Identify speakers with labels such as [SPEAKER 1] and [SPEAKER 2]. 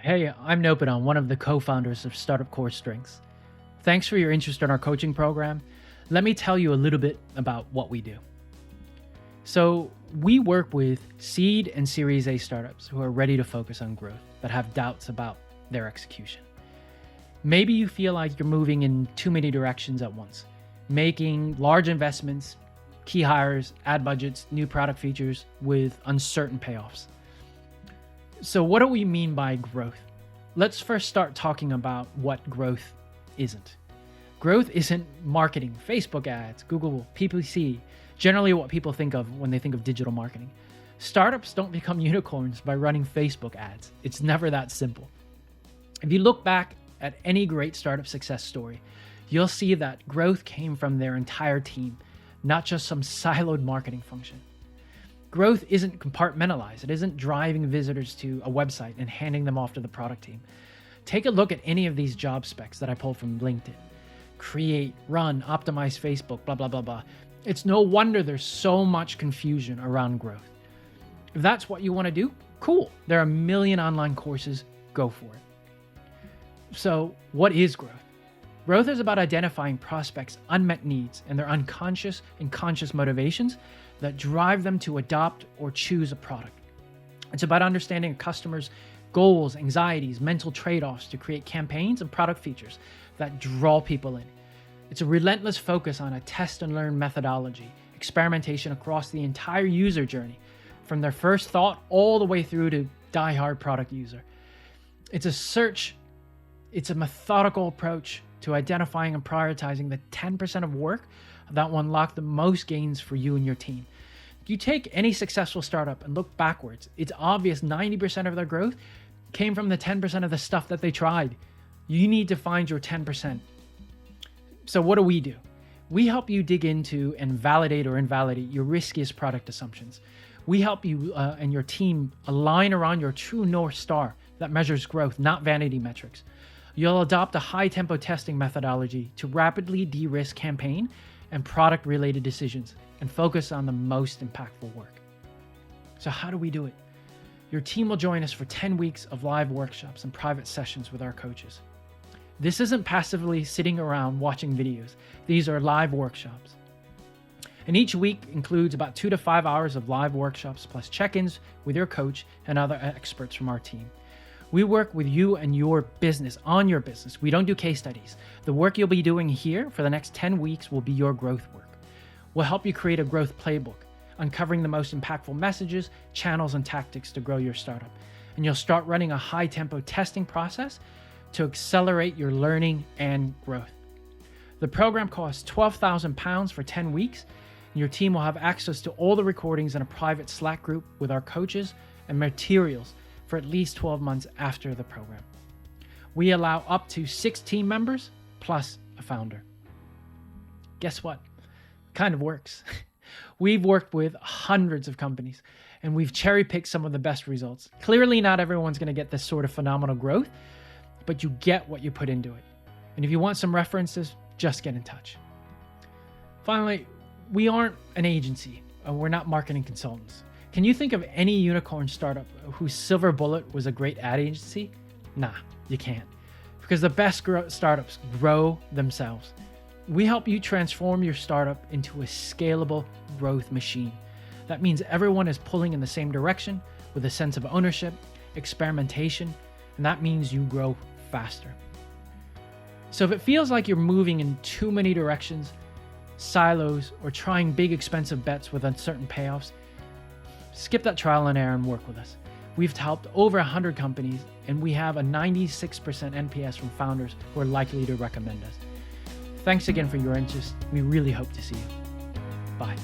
[SPEAKER 1] Hey, I'm Nopadon, one of the co-founders of Startup Core Strengths. Thanks for your interest in our coaching program. Let me tell you a little bit about what we do. So we work with seed and Series A startups who are ready to focus on growth, but have doubts about their execution. Maybe you feel like you're moving in too many directions at once, making large investments, key hires, ad budgets, new product features with uncertain payoffs. So what do we mean by growth? Let's first start talking about what growth isn't. Growth isn't marketing, Facebook ads, Google, PPC, generally what people think of when they think of digital marketing. Startups don't become unicorns by running Facebook ads. It's never that simple. If you look back at any great startup success story, you'll see that growth came from their entire team, not just some siloed marketing function. Growth isn't compartmentalized. It isn't driving visitors to a website and handing them off to the product team. Take a look at any of these job specs that I pulled from LinkedIn. Create, run, optimize Facebook, blah, blah, blah, blah. It's no wonder there's so much confusion around growth. If that's what you want to do, cool. There are a million online courses. Go for it. So what is growth? Growth is about identifying prospects' unmet needs and their unconscious and conscious motivations that drive them to adopt or choose a product. It's about understanding a customer's goals, anxieties, mental trade-offs to create campaigns and product features that draw people in. It's a relentless focus on a test and learn methodology, experimentation across the entire user journey, from their first thought all the way through to die-hard product user. It's a methodical approach to identifying and prioritizing the 10% of work that will unlock the most gains for you and your team. You take any successful startup and look backwards, it's obvious 90% of their growth came from the 10% of the stuff that they tried. You need to find your 10%. So what do? We help you dig into and validate or invalidate your riskiest product assumptions. We help you and your team align around your true North Star that measures growth, not vanity metrics. You'll adopt a high-tempo testing methodology to rapidly de-risk campaign and product-related decisions and focus on the most impactful work. So how do we do it? Your team will join us for 10 weeks of live workshops and private sessions with our coaches. This isn't passively sitting around watching videos. These are live workshops. And each week includes about 2 to 5 hours of live workshops plus check-ins with your coach and other experts from our team. We work with you and your business, on your business. We don't do case studies. The work you'll be doing here for the next 10 weeks will be your growth work. We'll help you create a growth playbook, uncovering the most impactful messages, channels, and tactics to grow your startup. And you'll start running a high-tempo testing process to accelerate your learning and growth. The program costs £12,000 for 10 weeks, and your team will have access to all the recordings in a private Slack group with our coaches and materials for at least 12 months after the program. We allow up to 6 team members plus a founder. Guess what? Kind of works. We've worked with hundreds of companies and we've cherry-picked some of the best results. Clearly not everyone's going to get this sort of phenomenal growth, but you get what you put into it. And if you want some references, just get in touch. Finally, we aren't an agency. We're not marketing consultants. Can you think of any unicorn startup whose silver bullet was a great ad agency? Nah, you can't. Because the best startups grow themselves. We help you transform your startup into a scalable growth machine. That means everyone is pulling in the same direction with a sense of ownership, experimentation, and that means you grow faster. So if it feels like you're moving in too many directions, silos, or trying big expensive bets with uncertain payoffs, skip that trial and error and work with us. We've helped over 100 companies and we have a 96% NPS from founders who are likely to recommend us. Thanks again for your interest. We really hope to see you. Bye.